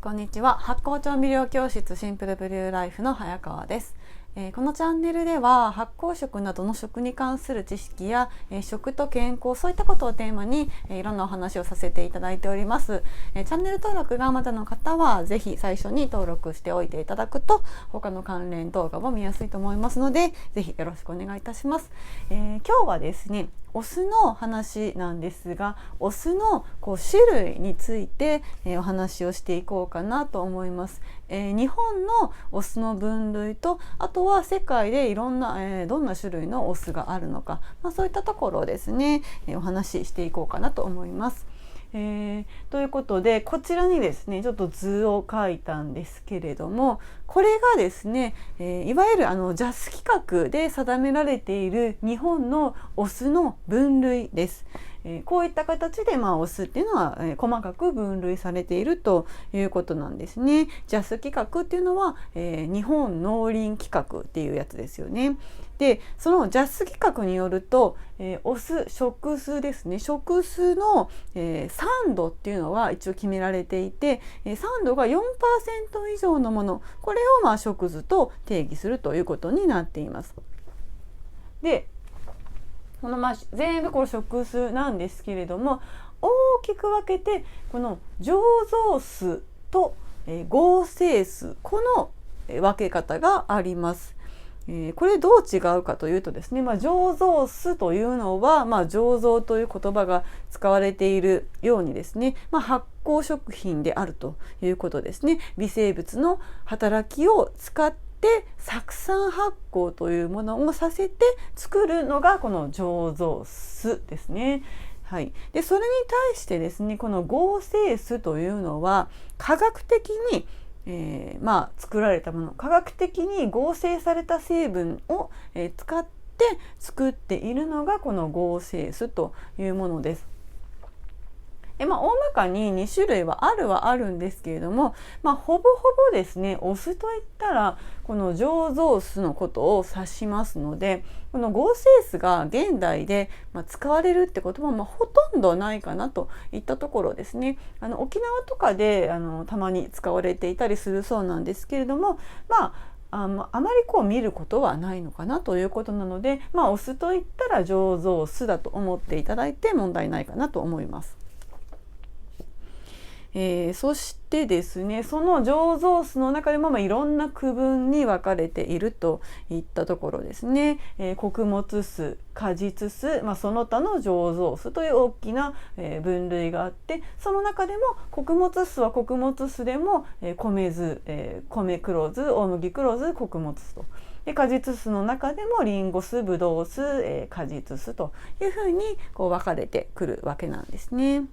こんにちは。発酵調味料教室シンプルブリューライフの早川です。このチャンネルでは発酵食などの食に関する知識や、食と健康、そういったことをテーマに、いろんなお話をさせていただいております。チャンネル登録がまだの方はぜひ最初に登録しておいていただくと他の関連動画も見やすいと思いますので、ぜひよろしくお願いいたします。今日はですね、お酢の話なんですが、お酢の種類について、お話をしていこうかなと思います。日本のお酢の分類と、あとは世界でいろんな、どんな種類のお酢があるのか、そういったところをですね、お話ししていこうかなと思います。ということで、こちらにですねちょっと図を書いたんですけれども、これがですね、いわゆるJAS 規格で定められている日本のお酢の分類です。こういった形で、お酢っていうのは、細かく分類されているということなんですね。JAS 規格っていうのは、日本農林規格っていうやつですよね。で、そのJAS 規格によると、お酢、食酢ですね。食酢の、酸度っていうのは一応決められていて、酸度が 4% 以上のもの、これを食酢と定義するということになっています。で、この全部これ食酢なんですけれども、大きく分けてこの醸造酢と、合成酢、この分け方があります。これどう違うかというとですね、醸造酢というのは、醸造という言葉が使われているようにですね、発酵食品であるということですね。微生物の働きを使って酢酸発酵というものをさせて作るのがこの醸造酢ですね。はい、でそれに対してですね、この合成酢というのは科学的に作られたもの、科学的に合成された成分を、使って作っているのがこの合成酢というものです。大まかに2種類はあるんですけれども、ほぼほぼですね、お酢といったらこの醸造酢のことを指しますので、この合成酢が現代で使われるってことはほとんどないかなといったところですね。沖縄とかでたまに使われていたりするそうなんですけれども、あまり見ることはないのかなということなので、お酢といったら醸造酢だと思っていただいて問題ないかなと思います。そしてですね、その醸造酢の中でもいろんな区分に分かれているといったところですね。穀物酢、果実酢、その他の醸造酢という大きな、分類があって、その中でも穀物酢は穀物酢でも、米酢、米黒酢、大麦黒酢、穀物酢と。で果実酢の中でもリンゴ酢、ブドウ酢、果実酢というふうに分かれてくるわけなんですね。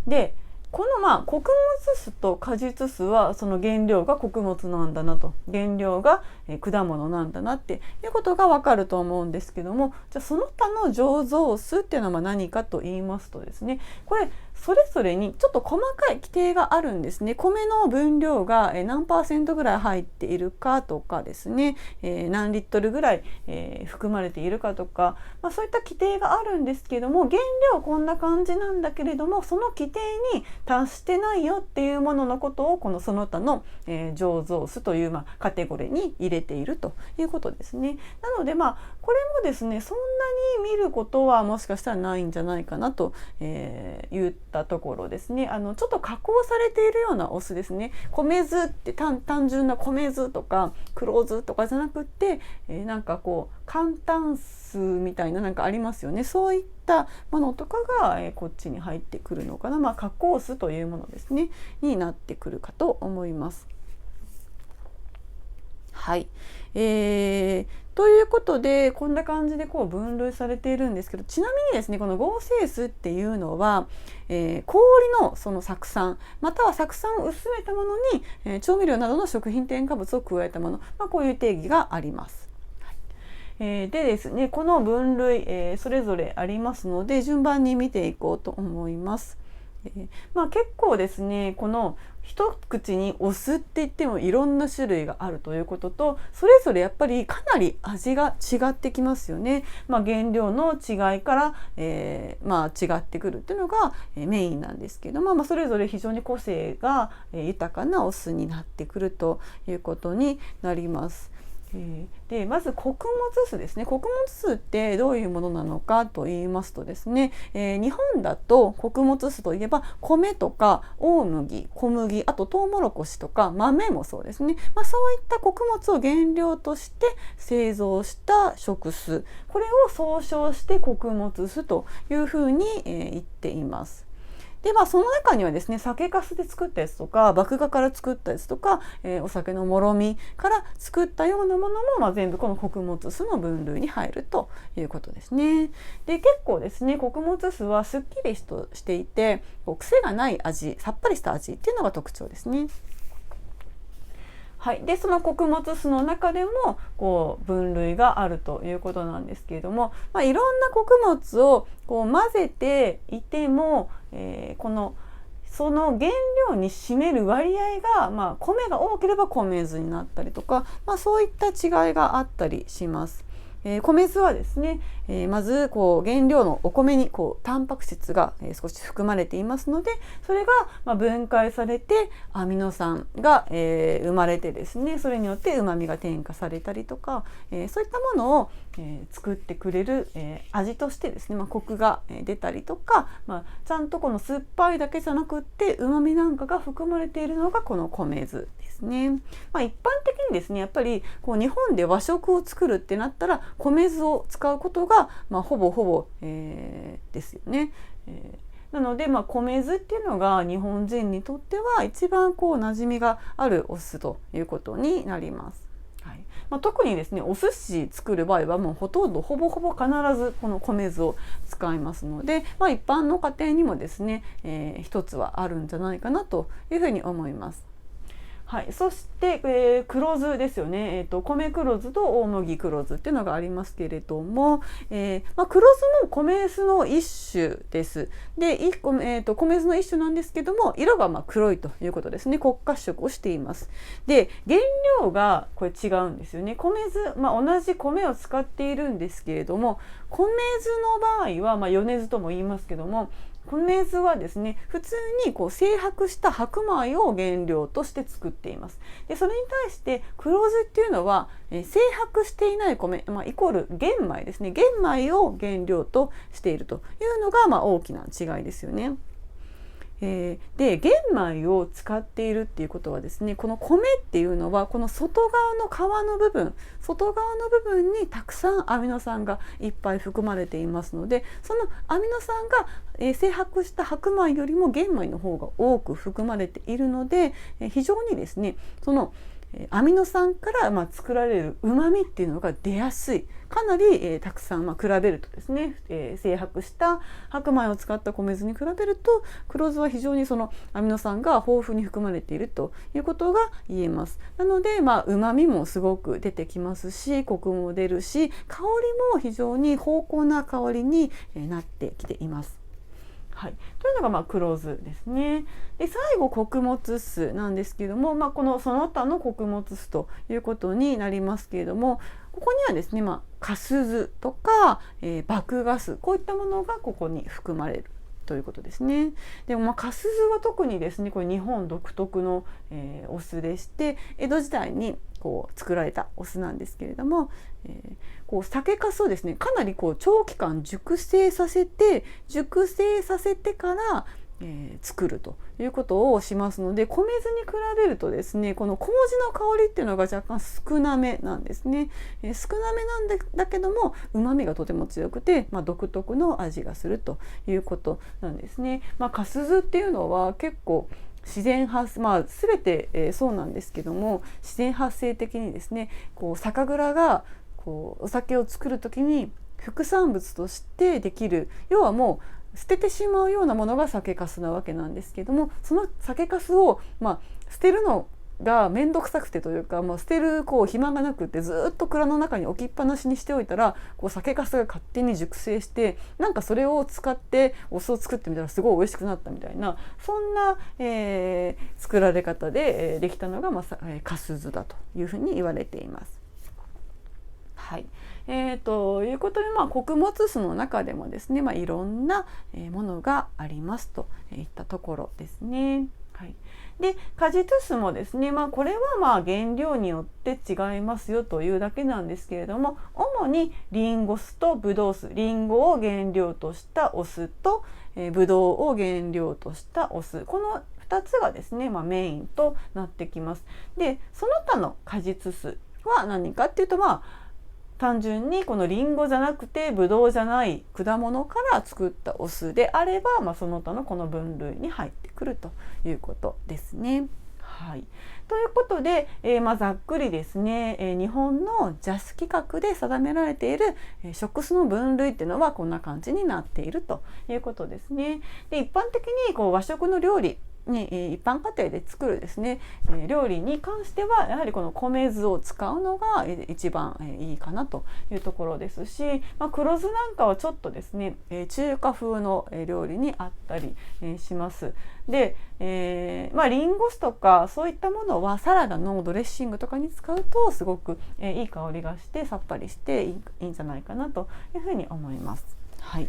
でこの穀物酢と果実酢はその原料が穀物なんだなと、原料が果物なんだなっていうことがわかると思うんですけども、じゃあその他の醸造酢っていうのは何かと言いますとですね、これそれぞれにちょっと細かい規定があるんですね。米の分量が何%ぐらい入っているかとかですね、何リットルぐらい含まれているかとか、そういった規定があるんですけども、原料こんな感じなんだけれども、その規定に達してないよっていうもののことをこのその他の、醸造酢というカテゴリーに入れているということですね。なのでこれもですね、そんなに見ることはもしかしたらないんじゃないかなと、言ったところですね。ちょっと加工されているようなお酢ですね。米酢って単純な米酢とか黒酢とかじゃなくって、簡単酢みたいなありますよね。そういったものとかが、こっちに入ってくるのかな。加工酢というものですねになってくるかと思います。はい、ということでこんな感じで分類されているんですけど、ちなみにですね、この合成酢っていうのは、氷のその酢酸または酢酸を薄めたものに、調味料などの食品添加物を加えたもの、こういう定義があります。でですね、この分類、それぞれありますので順番に見ていこうと思います。結構ですね、この一口にお酢って言ってもいろんな種類があるということと、それぞれやっぱりかなり味が違ってきますよね。原料の違いから、違ってくるっていうのがメインなんですけども、それぞれ非常に個性が豊かなお酢になってくるということになります。でまず穀物酢ですね。穀物酢ってどういうものなのかと言いますとですね、日本だと穀物酢といえば米とか大麦、小麦、あとトウモロコシとか豆もそうですね、そういった穀物を原料として製造した食酢、これを総称して穀物酢というふうに、言っています。でその中にはですね、酒粕で作ったやつとか麦芽から作ったやつとか、お酒のもろみから作ったようなものも、全部この穀物酢の分類に入るということですね。で結構ですね、穀物酢はすっきりとしていて癖がない味、さっぱりした味っていうのが特徴ですね。はい、でその穀物酢の中でも分類があるということなんですけれども、いろんな穀物を混ぜていても、その原料に占める割合が、米が多ければ米酢になったりとか、そういった違いがあったりします。米酢はですね、まず原料のお米にタンパク質が少し含まれていますので、それが分解されてアミノ酸が生まれてですね、それによって旨味が添加されたりとか、そういったものを作ってくれる味としてですね、コクが出たりとか、ちゃんとこの酸っぱいだけじゃなくって旨味なんかが含まれているのがこの米酢ですね。一般的にですね、やっぱり日本で和食を作るってなったら米酢を使うことがほぼ、ですよね。なので、米酢っていうのが日本人にとっては一番馴染みがあるお酢ということになります。はい、特にですね、お寿司作る場合はもうほぼ必ずこの米酢を使いますので、一般の家庭にもですね、一つはあるんじゃないかなというふうに思います。はい、そして、黒酢ですよね。米黒酢と大麦黒酢っていうのがありますけれども、黒酢も米酢の一種です。で、米酢の一種なんですけども、色が黒いということですね。黒褐色をしています。で、原料がこれ違うんですよね。米酢、同じ米を使っているんですけれども、米酢の場合は、米酢とも言いますけども、米酢はですね、普通に精白した白米を原料として作っています。でそれに対して黒酢っていうのは、精白していない米、イコール玄米ですね。玄米を原料としているというのが、大きな違いですよね。で玄米を使っているっていうことはですね、この米っていうのはこの外側の皮の部分にたくさんアミノ酸がいっぱい含まれていますので、そのアミノ酸が精白した白米よりも玄米の方が多く含まれているので、非常にですね、そのアミノ酸から作られる旨味っていうのが出やすい、かなりたくさん比べるとですね、精白した白米を使った米酢に比べると黒酢は非常にそのアミノ酸が豊富に含まれているということが言えます。なので旨味もすごく出てきますし、コクも出るし、香りも非常に芳香な香りになってきています。はい、というのが黒酢ですね。で最後穀物酢なんですけれども、このその他の穀物酢ということになりますけれども、ここにはですね、粕酢とか、麦芽酢、こういったものがここに含まれるということですね。でも粕酢は特にですね、これ日本独特の、お酢でして、江戸時代に作られたお酢なんですけれども、酒粕をですね、かなり長期間熟成させてから、作るということをしますので、米酢に比べるとですね、この麹の香りっていうのが若干少なめなんですね。少なめなんだけども旨味がとても強くて、独特の味がするということなんですね。粕酢っていうのは結構自然発全て、そうなんですけども、自然発生的にですね、酒蔵がお酒を作る時に副産物としてできる、要はもう捨ててしまうようなものが酒粕なわけなんですけども、その酒粕を捨てるのが面倒くさくてというか、捨てる暇がなくってずっと蔵の中に置きっぱなしにしておいたら酒粕が勝手に熟成して、なんかそれを使ってお酢を作ってみたらすごい美味しくなったみたいな、そんな、作られ方で、できたのが粕酢だというふうに言われています。はい、ということで、穀物酢の中でもですね、いろんなものがありますといったところですね。はい、で果実酢もですね、これは原料によって違いますよというだけなんですけれども、主にリンゴ酢とブドウ酢、リンゴを原料としたお酢と、ブドウを原料としたお酢、この2つがですね、メインとなってきます。でその他の果実酢は何かっていうと、単純にこのリンゴじゃなくてブドウじゃない果物から作ったお酢であれば、その他のこの分類に入ってくるということですね。はい、ということで、ざっくりですね、日本のJAS規格で定められている、食酢の分類っていうのはこんな感じになっているということですね。で一般的に和食の料理に一般家庭で作るですね、料理に関してはやはりこの米酢を使うのが一番いいかなというところですし、黒酢なんかはちょっとですね、中華風の料理にあったりします。で、リンゴ酢とかそういったものはサラダのドレッシングとかに使うとすごくいい香りがしてさっぱりしていいんじゃないかなというふうに思います。はい、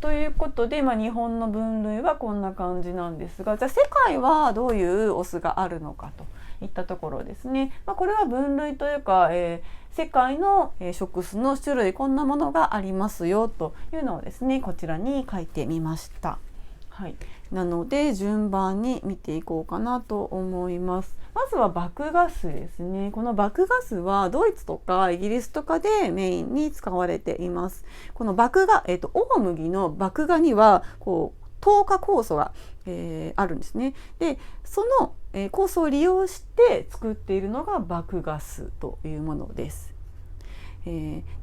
ということで、日本の分類はこんな感じなんですが、じゃあ世界はどういうお酢があるのかといったところですね。これは分類というか、世界の食酢の種類、こんなものがありますよというのをですね、こちらに書いてみました。はい、なので順番に見ていこうかなと思います。まずは麦芽酢ですね。この麦芽酢はドイツとかイギリスとかでメインに使われています。この麦芽、大麦の麦芽には糖化酵素が、あるんですね。でその、酵素を利用して作っているのが麦芽酢というものです。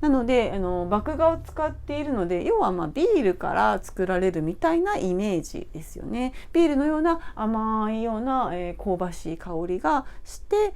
なので麦芽を使っているので、要はビールから作られるみたいなイメージですよね。ビールのような甘いような、香ばしい香りがして、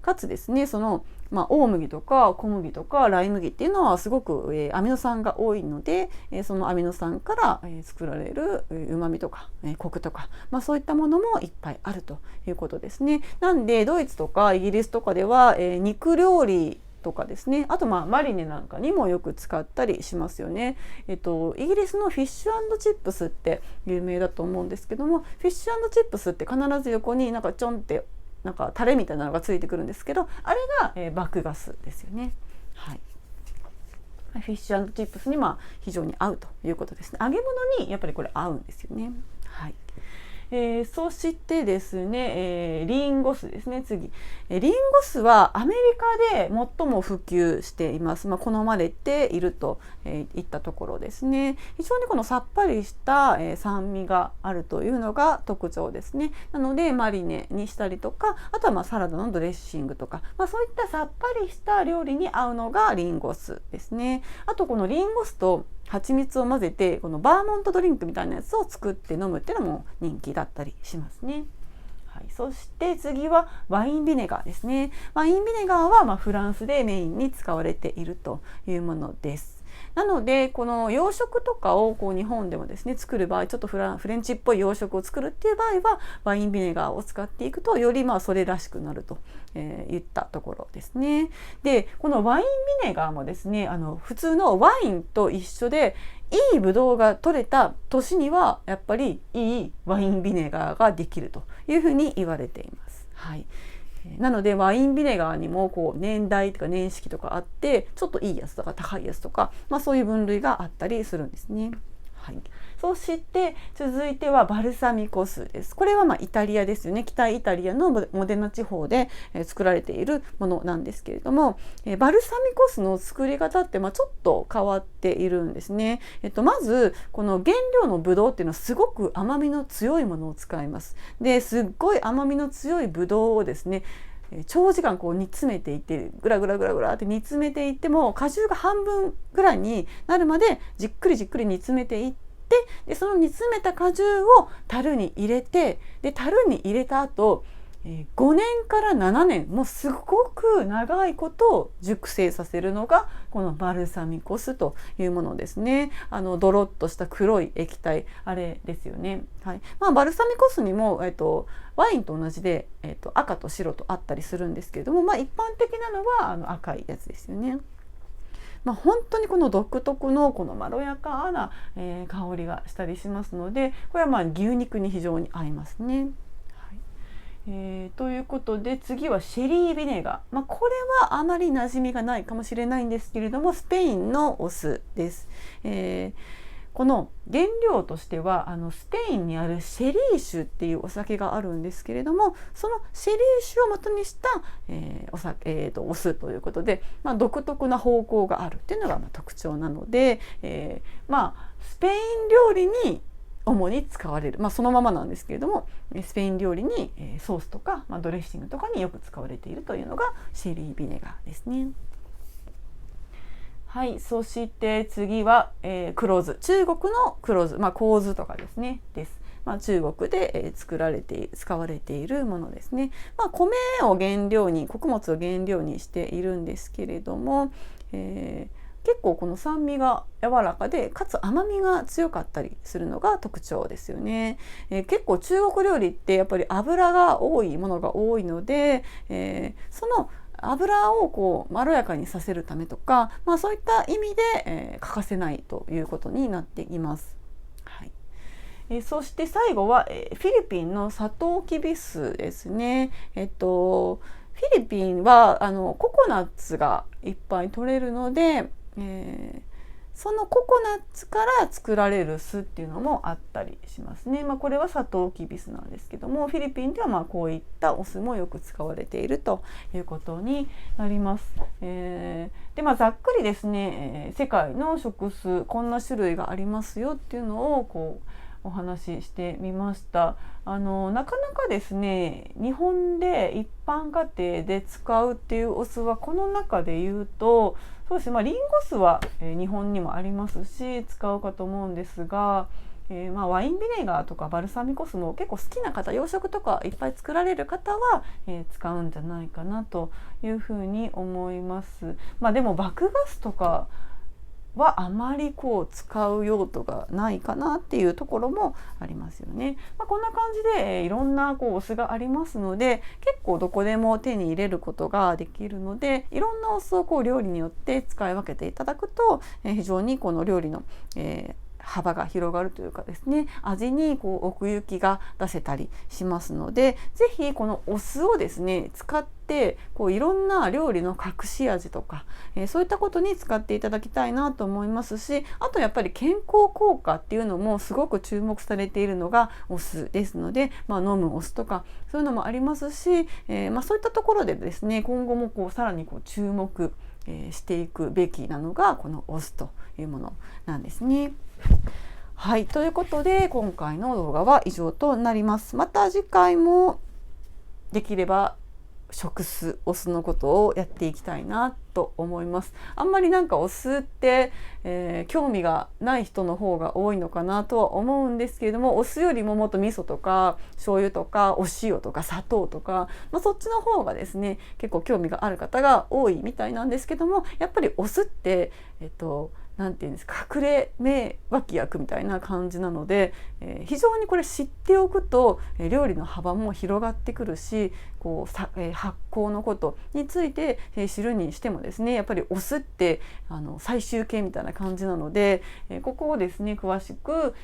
かつですね、その大麦とか小麦とかライ麦っていうのはすごく、アミノ酸が多いので、そのアミノ酸から、作られるうまみとか、コクとか、そういったものもいっぱいあるということですね。なんでドイツとかイギリスとかでは、肉料理とかですね、あとマリネなんかにもよく使ったりしますよね。イギリスのフィッシュ&チップスって有名だと思うんですけども、フィッシュ&チップスって必ず横にちょんってタレみたいなのがついてくるんですけど、あれが麦芽酢ですよね。はい、フィッシュ&チップスに非常に合うということですね。揚げ物にやっぱりこれ合うんですよね。はい、そしてですね、リンゴ酢ですね。次、リンゴ酢はアメリカで最も普及しています。好まれているといったところですね。非常にこのさっぱりした、酸味があるというのが特徴ですね。なのでマリネにしたりとか、あとはサラダのドレッシングとか、そういったさっぱりした料理に合うのがリンゴ酢ですね。あとこのリンゴ酢と蜂蜜を混ぜてこのバーモントドリンクみたいなやつを作って飲むっていうのも人気だったりしますね。はい、そして次はワインビネガーですね。ワインビネガーはフランスでメインに使われているというものです。なのでこの洋食とかを日本でもですね作る場合、ちょっとフレンチっぽい洋食を作るっていう場合はワインビネガーを使っていくとよりそれらしくなると、いったところですね。でこのワインビネガーもですね普通のワインと一緒で、いいブドウが取れた年にはやっぱりいいワインビネガーができるというふうに言われています。はい、なのでワインビネガーにも年代とか年式とかあって、ちょっといいやつとか高いやつとか、そういう分類があったりするんですね。はい、そして続いてはバルサミコ酢です。これはイタリアですよね。北イタリアのモデナ地方で作られているものなんですけれども、バルサミコ酢の作り方ってちょっと変わっているんですね。まずこの原料のブドウっていうのはすごく甘みの強いものを使います。ですっごい甘みの強いブドウをですね長時間煮詰めていってグラグラグラグラって煮詰めていっても果汁が半分ぐらいになるまでじっくりじっくり煮詰めていって、でその煮詰めた果汁を樽に入れて、で樽に入れた後5年から7年もうすごく長いことを熟成させるのがこのバルサミコ酢というものですね。ドロッとした黒い液体あれですよね。はい。バルサミコ酢にも、ワインと同じで、赤と白とあったりするんですけれども、一般的なのは赤いやつですよね。本当にこの独特のこのまろやかな、香りがしたりしますので、これは牛肉に非常に合いますね。ということで次はシェリービネガー、これはあまり馴染みがないかもしれないんですけれども、スペインのお酢です。この原料としてはスペインにあるシェリー酒っていうお酒があるんですけれども、そのシェリー酒を元にした、お酢ということで、独特な方向があるっていうのが特徴なので、スペイン料理に主に使われる、そのままなんですけれども、スペイン料理にソースとか、ドレッシングとかによく使われているというのがシェリービネガーですね。はい、そして次は、黒酢、中国の黒酢、麹酢とかですねです。中国で、使われているものですね。米を原料に、穀物を原料にしているんですけれども、結構この酸味が柔らかでかつ甘みが強かったりするのが特徴ですよね。結構中国料理ってやっぱり油が多いものが多いので、その油をまろやかにさせるためとか、そういった意味で、欠かせないということになっています。はい。そして最後は、フィリピンのサトウキビ酢ですね。フィリピンはココナッツがいっぱい取れるので、そのココナッツから作られる酢っていうのもあったりしますね。これはサトウキビ酢なんですけども、フィリピンではこういったお酢もよく使われているということになります。でざっくりですね、世界の食酢こんな種類がありますよっていうのをお話ししてみました。なかなかですね、日本で一般家庭で使うっていうお酢はこの中で言うと、そうですね、リンゴ酢は、日本にもありますし使うかと思うんですが、ワインビネガーとかバルサミコ酢も結構好きな方、洋食とかいっぱい作られる方は、使うんじゃないかなというふうに思います。でも麦芽酢とかはあまり使う用途がないかなっていうところもありますよね。こんな感じで、いろんなお酢がありますので、結構どこでも手に入れることができるので、いろんなお酢を料理によって使い分けていただくと、非常にこの料理の、幅が広がるというかですね、味に奥行きが出せたりしますので、ぜひこのお酢をですね使っていろんな料理の隠し味とか、そういったことに使っていただきたいなと思いますし、あとやっぱり健康効果っていうのもすごく注目されているのがお酢ですので、飲むお酢とかそういうのもありますし、そういったところでですね、今後もさらに注目していくべきなのがこのお酢というものなんですね。はい、ということで今回の動画は以上となります。また次回もできれば食酢、お酢のことをやっていきたいなと思います。あんまりお酢って、興味がない人の方が多いのかなとは思うんですけれども、お酢よりももっと味噌とか醤油とかお塩とか砂糖とか、そっちの方がですね結構興味がある方が多いみたいなんですけども、やっぱりお酢ってなんていうんですか、隠れ名脇役みたいな感じなので、非常にこれ知っておくと料理の幅も広がってくるし、発酵のことについて知るにしてもですね、やっぱりお酢って最終形みたいな感じなので、ここをですね詳しく、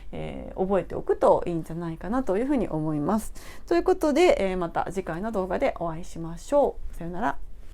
覚えておくといいんじゃないかなというふうに思います。ということで、また次回の動画でお会いしましょう。さよなら。